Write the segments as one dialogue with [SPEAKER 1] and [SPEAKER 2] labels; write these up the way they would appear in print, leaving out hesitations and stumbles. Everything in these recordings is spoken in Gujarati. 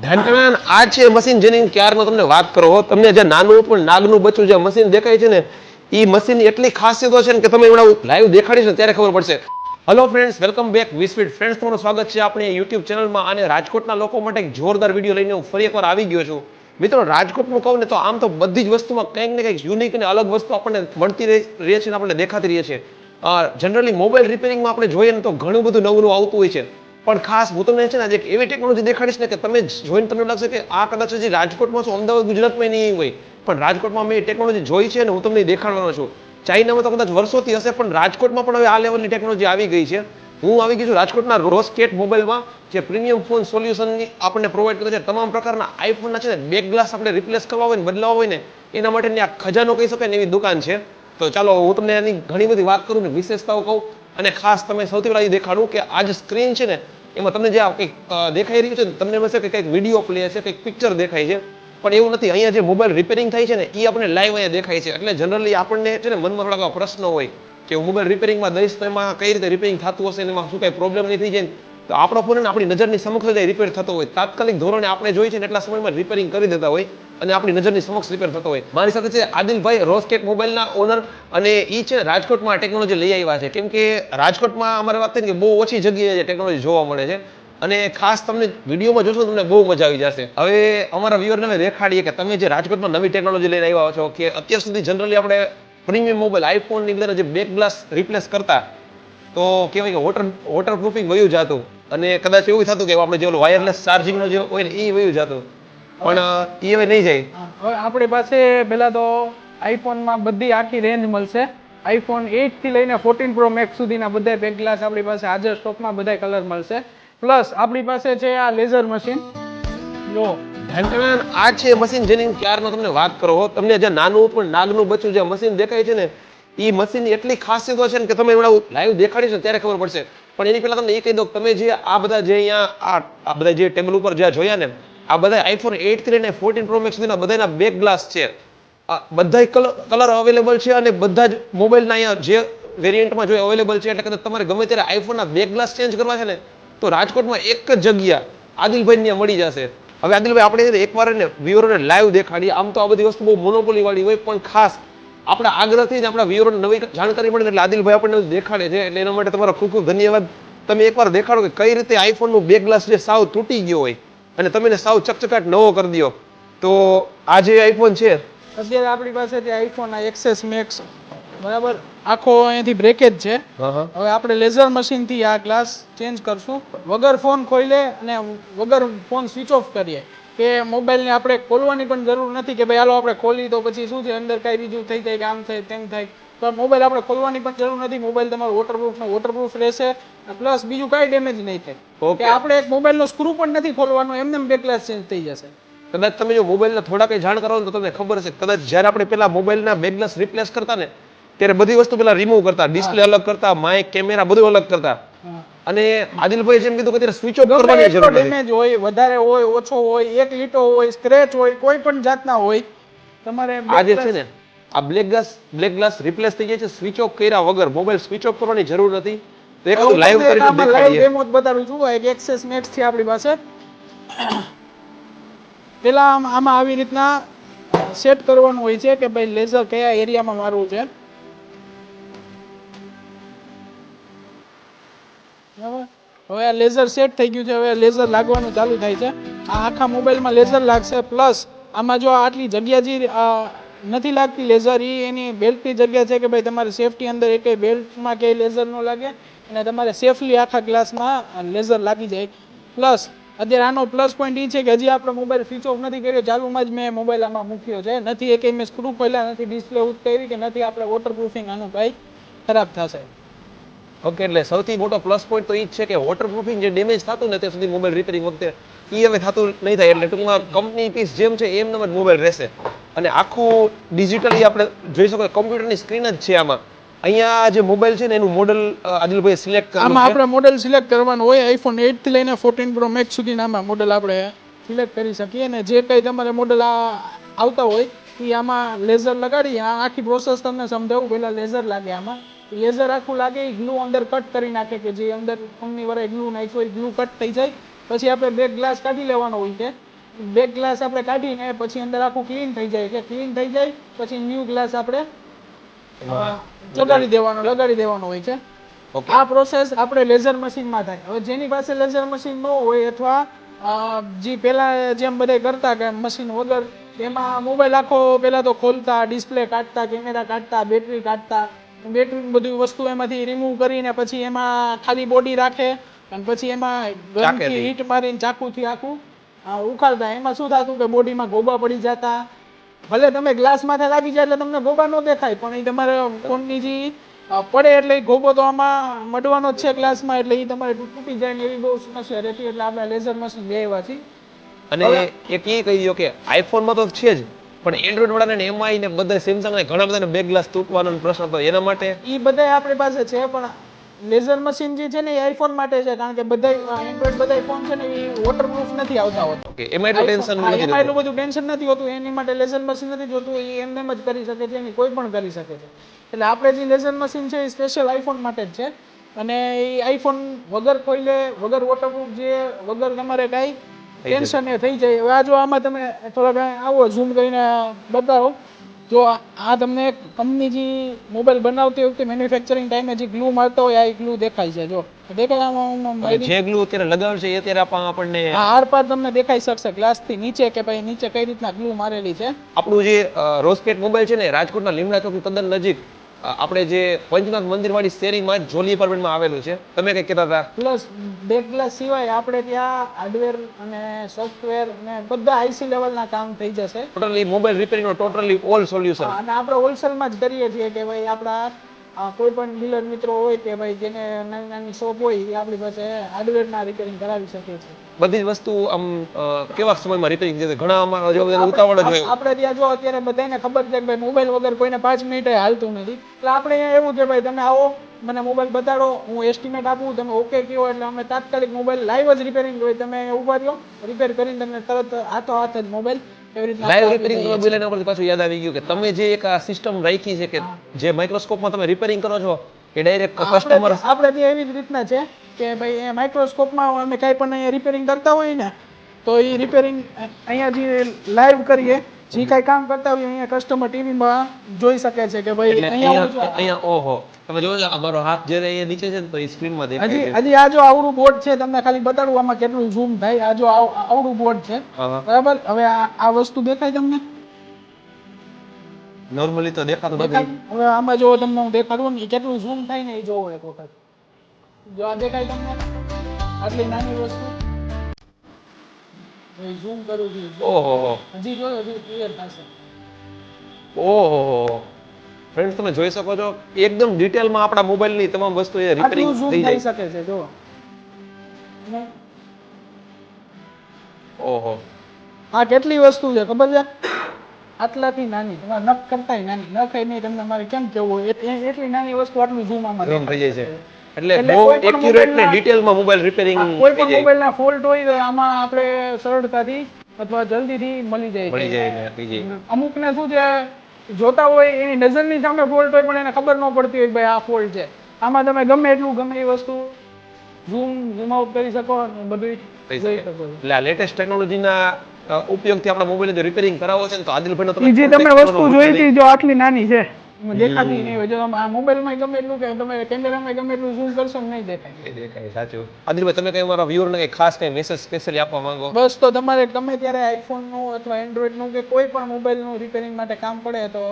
[SPEAKER 1] ધ્યાન આ છે મશીન જેની ક્યારનો તમને વાત કરો તમને જે નાનું પણ નાગનું બચ્ચું જે મશીન દેખાય છે ને એ મશીન એટલી ખાસિયતો છે ને કે તમે એમના લાઈવ દેખાડીશ ને ત્યારે ખબર પડશે. હેલો ફ્રેન્ડ્સ, વેલકમ બેક વિસ્પીડ ફ્રેન્ડ્સ, તમારું સ્વાગત છે આપણી યુટ્યુબ ચેનલમાં. અને રાજકોટના લોકો માટે એક જોરદાર વિડીયો લઈને હું ફરી એકવાર આવી ગયો છું. મિત્રો, રાજકોટનું કહું ને તો આમ તો બધી જ વસ્તુમાં કંઈક ને કંઈક યુનિક અને અલગ વસ્તુ આપણને મળતી રહે છે ને આપણને દેખાતી રહે છે. જનરલી મોબાઈલ રિપેરિંગમાં આપણે જોઈએ ને તો ઘણું બધું નવું આવતું હોય છે. પણ ખાસ હું તમને છે ને આજે એક એવી ટેકનોલોજી દેખાડીશ ને કે તમે જોઈને તમને લાગશે કે આ કદાચ હજી રાજકોટમાં શું, અમદાવાદ ગુજરાતમાં નહીં હોય, પણ રાજકોટમાં મેં ટેકનોલોજી જોઈ છે ને હું તમને દેખાડવાનો છું. ચાઇનામાં તો કદાચ વર્ષોથી હશે, પણ રાજકોટમાં પણ હવે આ લેવલની ટેકનોલોજી આવી ગઈ છે. હું આવી ગઈ છું રાજકોટના રોસ્કેટ મોબાઈલમાં, જે પ્રીમિયમ ફોન સોલ્યુશનની આપણને પ્રોવાઈડ કરે છે. તમામ પ્રકારના આઈફોનના છે ને બેક ગ્લાસ આપણે રિપ્લેસ કરવા હોય ને બદલાવા હોય ને એના માટેની આ ખજાનો કહી શકાય ને એવી દુકાન છે. તો ચાલો હું તમને એની ઘણી બધી વાત કરું ને વિશેષતાઓ કહું, અને ખાસ તમે સૌથી પહેલા એ દેખાડું કે આ જે સ્ક્રીન છે ને એમાં તમને જે કંઈક દેખાઈ રહ્યું છે ને તમને મળશે કે કંઈક વિડીયો પ્લે છે, કંઈક પિક્ચર દેખાય છે, પણ એવું નથી. અહીંયા જે મોબાઈલ રિપેરિંગ થાય છે ને એ આપણે લાઈવ અહીંયા દેખાય છે. એટલે જનરલી આપણને છે ને મનમાં થોડાક પ્રશ્ન હોય કે હું મોબાઈલ રિપેરિંગમાં દઈશ તો એમાં કઈ રીતે રિપેરિંગ થતું હશે, એમાં શું કઈ પ્રોબ્લેમ નહીં થઈ જાય. તો આપણો ફોન આપણી નજરની સમક્ષ રિપેર થતો હોય, તાત્કાલિક ધોરણે આપણે જોઈએ છે ને એટલા સમયમાં રિપેરિંગ કરી દેતા હોય અને આપણી નજરની સમક્ષ રિપેર થતો હોય. મારી સાથે છે આદિલભાઈ, રોસ્કેટ મોબાઈલના ઓનર, અને એ છે રાજકોટમાં ટેકનોલોજી લઈ આવ્યા છે. કેમ કે રાજકોટમાં અમારે વાત થઈ કે બહુ ઓછી જગ્યાએ ટેકનોલોજી જોવા મળે છે. અને ખાસ તમને વિડીયોમાં જોશો તમને બહુ મજા આવી જશે. હવે અમારા વ્યુઅરને અમે દેખાડીએ કે તમે જે રાજકોટમાં નવી ટેકનોલોજી લઈને આવ્યા છો, કે અત્યાર સુધી જનરલી આપણે પ્રીમિયમ મોબાઈલ આઈફોનની અંદર જે બેક ગ્લાસ રિપ્લેસ કરતા તો કહેવાય કે વોટર પ્રૂફિંગ વયું જતું, અને કદાચ એવું થતું કે આપણે જે વાયરલેસ ચાર્જિંગનો જે હોય ને એ વયું જતું, પણ એ હવે નહીં જાય.
[SPEAKER 2] હવે આપણી પાસે પહેલા તો આઈફોનમાં બધી આખી રેન્જ મળશે. આઈફોન 8 થી લઈને 14 પ્રો મેક્સ સુધીના બધા બેક ગ્લાસ આપણી પાસે હાજર સ્ટોકમાં બધા કલર મળશે. પ્લસ આપણી પાસે છે આ લેઝર મશીન. જો
[SPEAKER 1] આ છે મશીન જેની ક્યારનો તમને વાત કરો, તમને જે નાનું પણ નાગનું બચ્ચું જે મશીન દેખાય છે ને એ મશીન એટલી ખાસિયતો છે ને કે તમે એમના લાઈવ દેખાડીશ ને ત્યારે ખબર પડશે. પણ એની પહેલા તમને એ કહી દો, તમે જે આ બધા જે અહીંયા આ બધા જે ટેબલ ઉપર જ્યાં જોયા ને આ બધા આઈફોન 8 થી લઈને 14 પ્રો મેક્સ સુધીના બધાના બેક ગ્લાસ છે. બધા કલર અવેલેબલ છે અને બધા જ મોબાઈલના અહીંયા જે વેરિયન્ટમાં જો અવેલેબલ છે. એટલે કદાચ તમારે ગમે ત્યારે આઈફોનના બેક ગ્લાસ ચેન્જ કરવા છે ને તો રાજકોટમાં એક જ જગ્યા આદિલભાઈ ત્યાં મળી જશે. હવે આદિલભાઈ આપણે એકવાર ને વ્યુઅરોને લાઈવ દેખાડીએ. આમ તો આ બધી વસ્તુ બહુ મોનોપોલી વાળી હોય, પણ ખાસ આપણા આગ્રહથી જ આપણા વ્યુઅરોને નવી જાણકારી મળે એટલે આદિલભાઈ આપણને દેખાડે છે. એટલે એના માટે તમારો ખૂબ ખૂબ ધન્યવાદ. તમે એકવાર દેખાડો કે કઈ રીતે આઈફોનનું બેક ગ્લાસ જે સાવ તૂટી ગયો હોય અને તમે એને સાવ ચકચકાટ નવો કરી દો. તો આ જે આઈફોન છે
[SPEAKER 2] અત્યારે આપણી પાસે જે આઈફોન એક્સેસ મેક્સ, બરાબર, આખો અહીંયાથી બ્રેકેજ છે. હવે આપણે લેઝર મશીનથી આ ગ્લાસ ચેન્જ કરશું, વગર ફોન ખોલે અને વગર ફોન સ્વિચ ઓફ કરીએ. કે મોબાઈલને આપણે ખોલવાની પણ જરૂર નથી કે ભાઈ હાલો આપણે ખોલી તો પછી શું છે અંદર કાંઈ બીજું થઈ જાય કે આમ થાય તેમ થાય. તો મોબાઈલ આપણે ખોલવાની પણ જરૂર નથી. મોબાઈલ તમારો વોટરપ્રૂફ રહેશે, પ્લસ બીજું કાંઈ ડેમેજ નહીં થાય. કે આપણે એક મોબાઈલનો સ્ક્રૂ પણ નથી ખોલવાનો, એમને બેક ગ્લાસ ચેન્જ થઈ જશે.
[SPEAKER 1] કદાચ તમે જો મોબાઈલના થોડા કંઈ જાણ કરો ને તો તમને ખબર હશે, કદાચ જ્યારે આપણે પેલા મોબાઈલના બેક ગ્લાસ રિપ્લેસ કરતા ને ત્યારે બધી વસ્તુ પેલા રિમૂવ કરતા, ડિસ્પ્લે અલગ કરતા, માઇક, કેમેરા બધું અલગ કરતા. અને આદિલભાઈ જેમ કીધું કે ત્યારે સ્વિચ ઓફ કરવાની જરૂર નથી.
[SPEAKER 2] ડેમેજ હોય, વધારે હોય, ઓછો હોય, એક લીટો હોય, સ્ક્રેચ હોય, કોઈ પણ જાતના હોય, તમારે
[SPEAKER 1] આ જે છે ને આ બ્લેક ગ્લાસ રિપ્લેસ થઈ જાય છે સ્વિચ ઓફ કર્યા વગર. મોબાઈલ સ્વિચ ઓફ કરવાની જરૂર નથી. તો એક લાઈવ કરીને દેખાડીએ.
[SPEAKER 2] ડેમો બતાડું છું. એક એક્સેસ મેક્સ થી આપણી પાસે પેલા આમાં આવી રીતના સેટ કરવાનું હોય છે કે ભાઈ લેઝર કયા એરિયામાં મારવું છે. હવે આ લેઝર સેટ થઈ ગયું છે. હવે લેઝર લાગવાનું ચાલુ થાય છે. આ આખા મોબાઈલમાં લેઝર લાગશે. પ્લસ આમાં જો આટલી જગ્યા જે નથી લાગતી લેઝર, એની બેલ્ટની જગ્યા છે કે ભાઈ તમારે સેફટી અંદર એક બેલ્ટમાં ક્યાંય લેઝર ન લાગે અને તમારે સેફલી આખા ગ્લાસમાં લેઝર લાગી જાય. પ્લસ અત્યારે આનો પ્લસ પોઈન્ટ એ છે કે હજી આપણે મોબાઈલ સ્વિચ ઓફ નથી કર્યો, ચાલુમાં જ મેં મોબાઈલ આમાં મૂક્યો છે. નથી એ કંઈ મેં સ્ક્રૂ ખોલ્યા નથી, ડિસ્પ્લે ઉતરી કે નથી આપણે વોટરપ્રૂફિંગ આનું કાંઈ ખરાબ થશે.
[SPEAKER 1] ઓકે, એટલે સૌથી મોટો પ્લસ પોઈન્ટ તો એ જ છે કે વોટરપ્રૂફિંગ જે ડેમેજ થતું ને ત્યાં સુધી મોબાઈલ રિપેરિંગ વખતે એ હવે થતું નહીં થાય. એટલે ટૂંકમાં કંપની પીસ જેમ છે એમ જ મોબાઈલ રહેશે. અને આખું ડિજિટલી આપણે જોઈ શકો કોમ્પ્યુટરની સ્ક્રીન જ છે આમાં. અહીંયા જે મોબાઈલ છે ને એનું મોડલ આદિલભાઈ સિલેક્ટ કરવાનું છે.
[SPEAKER 2] આમાં આપણે મોડેલ સિલેક્ટ કરવાનું હોય. આઈફોન 8 થી લઈને 14 પ્રો મેક્સ સુધીના આમાં મોડેલ આપણે સિલેક્ટ કરી શકીએ. અને જે કંઈ તમારે મોડેલ આવતા હોય એ આમાં લેઝર લગાડી આખી પ્રોસેસ તમને સમજાવું. પહેલાં લેઝર લાગે આમાં, લેઝર આખું લાગે એ ગ્લુ અંદર કટ કરી નાખે કે જે અંદર ફોનની વરે ગ્લુ નાખ્યો હોય ગ્લુ કટ થઈ જાય. પછી આપણે બેક ગ્લાસ કાઢી લેવાનો હોય છે. બેક ગ્લાસ આપણે કાઢીને પછી અંદર આખું ક્લીન થઈ જાય છે. ક્લીન થઈ જાય પછી ન્યૂ ગ્લાસ આપણે લગાડી દેવાનો હોય છે.
[SPEAKER 1] ઓકે.
[SPEAKER 2] આ પ્રોસેસ આપણે લેઝર મશીનમાં થાય. હવે જેની પાસે લેઝર મશીન ન હોય અથવા જે પેલા જેમ બધા કરતા કે મશીન વગર એમાં મોબાઈલ આખો પેલા તો ખોલતા, ડિસ્પ્લે કાઢતા, કેમેરા કાઢતા, બેટરી કાઢતા, બેટરી બધી વસ્તુ એમાંથી રિમૂવ કરીને પછી એમાં ખાલી બોડી રાખે અને પછી એમાં ગનથી હીટ મારીને ચાકુથી આખું ઉખાડતા. એમાં શું થતું કે બોડીમાં ગોબા પડી જતા. ભલે તમે ગ્લાસ માથે લાગી જાય એટલે તમને ગોબા ન દેખાય પણ એ તમારા ફોનની જે પડે એટલે ગોબો તો આમાં મડવાનો જ છે ગ્લાસમાં એટલે એ તમારે તૂટી જાય ને એવી બહુ સમસ્યા રહેતી. એટલે આપણે લેઝર મશીન લેવા છીએ.
[SPEAKER 1] અને એક એ કહી દો કે આઈફોનમાં તો છે જ, પણ એન્ડ્રોઈડ વાળાને એમઆઈ ને બધા સેમસંગ ને ઘણા બધાને બેક ગ્લાસ તૂટવાનો પ્રશ્ન હતો. એના માટે
[SPEAKER 2] એ બધા આપણી પાસે છે પણ લેઝર મશીન જે છે ને એ આઈફોન માટે છે. કારણ કે બધા એન્ડ્રોઈડ બધા ફોન છે ને એ વોટરપ્રૂફ નથી આવતા હોતા.
[SPEAKER 1] ઓકે, એમાં એટલું ટેન્શન નથી
[SPEAKER 2] એમાં એટલું
[SPEAKER 1] રહેતું.
[SPEAKER 2] બધું ટેન્શન નથી હોતું. એની માટે લેઝર મશીન નથી જોતું. એ એમને જ કરી શકે છે. એની કોઈ પણ કરી શકે છે. એટલે આપણે જે લેઝર મશીન છે એ સ્પેશિયલ આઈફોન માટે જ છે. અને એ આઈફોન વગર ખોલે, વગર વોટરપ્રૂફ જે વગર તમારે કાંઈ ટેન્શન એ થઈ જાય. હવે આ જો આમાં તમે થોડા આવો ઝૂમ કરીને બતાવો. જો આ તમને કંપની જે મોબાઈલ બનાવતી વખતે મેન્યુફેક્ચરિંગ ટાઈમે જે ગ્લુ મારતા હોય આ ગ્લુ દેખાય છે. જો દેખાય આમાં
[SPEAKER 1] જે ગ્લુ અત્યારે લગાવશે એ અત્યારે આપણને
[SPEAKER 2] આર પાર તમને દેખાઈ શકશે ગ્લાસથી નીચે કે ભાઈ નીચે કઈ રીતના ગ્લુ મારેલી છે.
[SPEAKER 1] આપણું જે રોસ્કેટ મોબાઈલ છે ને રાજકોટના લીમડા ચોક તદ્દન નજીક આપણે જે પંચનાથ મંદિર વાળી શેરીમાં જોલી એપાર્ટમેન્ટમાં આવેલું છે. તમે કઈ કહેતા હતા?
[SPEAKER 2] પ્લસ બેક ગ્લાસ સિવાય આપણે ત્યાં હાર્ડવેર અને સોફ્ટવેર અને બધા આઈસી લેવલના કામ થઈ જશે.
[SPEAKER 1] ટોટલી મોબાઈલ રિપેરિંગ નો ટોટલી ઓલ સોલ્યુશન.
[SPEAKER 2] અને આપણે હોલસેલમાં જ કરીએ છીએ કે ભાઈ આપણા કોઈ પણ ડીલર મિત્રો હોય કે ભાઈ જેને નાની નાની શોપ હોય એ આપણી પાસે હાર્ડવેરના રિપેરિંગ કરાવી શકે છે.
[SPEAKER 1] બધી જ વસ્તુ આમ કેવા સમયમાં રિપેરિંગ છે? ઘણા અમારા જો બધા ઉતાવળ જ હોય.
[SPEAKER 2] આપણે ત્યાં જો અત્યારે બધાને ખબર છે કે ભાઈ મોબાઈલ વગર કોઈને 5 મિનિટે હાલતું નથી. એટલે આપણે અહીંયા એવું છે ભાઈ તમે આવો, મને મોબાઈલ બતાડો, હું એસ્ટિમેટ આપું, તમે ઓકે કહો એટલે અમે તાત્કાલિક મોબાઈલ લાઈવ જ રિપેરિંગ હોય તમે ઉભા રહ્યો, રિપેર કરીને તમને તરત હાથો હાથ જ મોબાઈલ એવી રીતના
[SPEAKER 1] લાઈવ રિપેરિંગ બોલ્યા પરથી પાછું યાદ આવી ગયું કે તમે જે એક આ સિસ્ટમ રાખી છે કે જે માઇક્રોસ્કોપમાં તમે રિપેરિંગ કરો છો એ ડાયરેક્ટ કસ્ટમર
[SPEAKER 2] આપણે ત્યાં એવી જ રીતના છે કે ભાઈ માઇક્રોસ્કોપમાં અમે કાંઈ પણ અહીંયા રિપેરિંગ કરતા હોય ને તો એ રિપેરિંગ અહીંયા જે લાઈવ કરીએ જે કાંઈ કામ કરતા હોય અહીંયા કસ્ટમર ટીવીમાં જોઈ શકે છે કે ભાઈ
[SPEAKER 1] અહીંયા ઓહો તમે જોવો છો અમારો હાથ જ્યારે અહીંયા નીચે છે ને તો એ સ્ક્રીનમાં દેખાય છે.
[SPEAKER 2] હજી આ જો આવડું બોર્ડ છે તમને ખાલી બતાડું આમાં કેટલું ઝૂમ થાય. આ જો આવડું બોર્ડ છે બરાબર. હવે આ વસ્તુ દેખાય તમને?
[SPEAKER 1] નોર્મલી તો દેખાતું નથી.
[SPEAKER 2] હવે આમાં જો તમને હું દેખાડું ને કેટલું ઝૂમ થાય ને એ જોવો એક વખત. જો આ દેખાય તમને આટલી નાની વસ્તુ ઝૂમ કરું છું.
[SPEAKER 1] ઓહો
[SPEAKER 2] હજી જોયો હજી ક્લિયર થશે.
[SPEAKER 1] ઓહો ફ્રેન્ડ્સ તમે જોઈ શકો છો એકદમ ડિટેલમાં આપણા મોબાઈલની તમામ વસ્તુ એ રિપેરિંગ
[SPEAKER 2] ઝૂમ
[SPEAKER 1] થઈ
[SPEAKER 2] થઈ
[SPEAKER 1] જાય.
[SPEAKER 2] શકે છે જો.
[SPEAKER 1] ઓહો
[SPEAKER 2] આ કેટલી વસ્તુ છે ખબર છે? આટલાથી નાની તમારે નખ કરતાય નાની નખ એ નહીં તમને મારે કેમ કેવું એટલી નાની વસ્તુ આટલું ઝૂમ આમાં
[SPEAKER 1] ઝૂમ થઈ જાય છે. એટલે બહુ એક્યુરેટ ને ડિટેલમાં મોબાઈલ રિપેરિંગ
[SPEAKER 2] કોઈ પણ મોબાઈલના ફોલ્ટ હોય તો આમાં આપણે સરળતાથી અથવા જલ્દીથી મળી જાય. અમુકને શું છે જોતા હોય એની નજરની સામે ફોલ્ટ હોય પણ એને ખબર ન પડતી હોય ભાઈ આ ફોલ્ટ છે. આમાં તમે ગમે એટલું ગમે એ વસ્તુ ઝૂમ આઉટ કરી શકો અને બધું જોઈ શકો છો.
[SPEAKER 1] એટલે આ લેટેસ્ટ ટેકનોલોજીના ઉપયોગથી આપણા મોબાઈલ રિપેરિંગ કરાવો છે ને તો આદિલભાઈનો તમે
[SPEAKER 2] જે તમે વસ્તુ જોઈ હતી જો આટલી નાની છે દેખાતી નહીં હોય. જો તમે આ મોબાઈલમાં ગમે એટલું કે તમે કેમેરામાં ગમે એટલું ઝૂમ કરશો ને નહીં દેખાય.
[SPEAKER 1] દેખાય સાચું. આદિલભાઈ તમે કઈ અમારા વ્યુઅરને કઈ ખાસ કઈ મેસેજ સ્પેશિયલી આપવા માંગો?
[SPEAKER 2] બસ તો તમારે ગમે ત્યારે આઈફોનનું અથવા એન્ડ્રોઈડનું કે કોઈ પણ મોબાઈલનું રિપેરિંગ માટે કામ પડે તો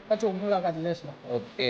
[SPEAKER 2] પાછું મુલાકાત લેશો.
[SPEAKER 1] ઓકે.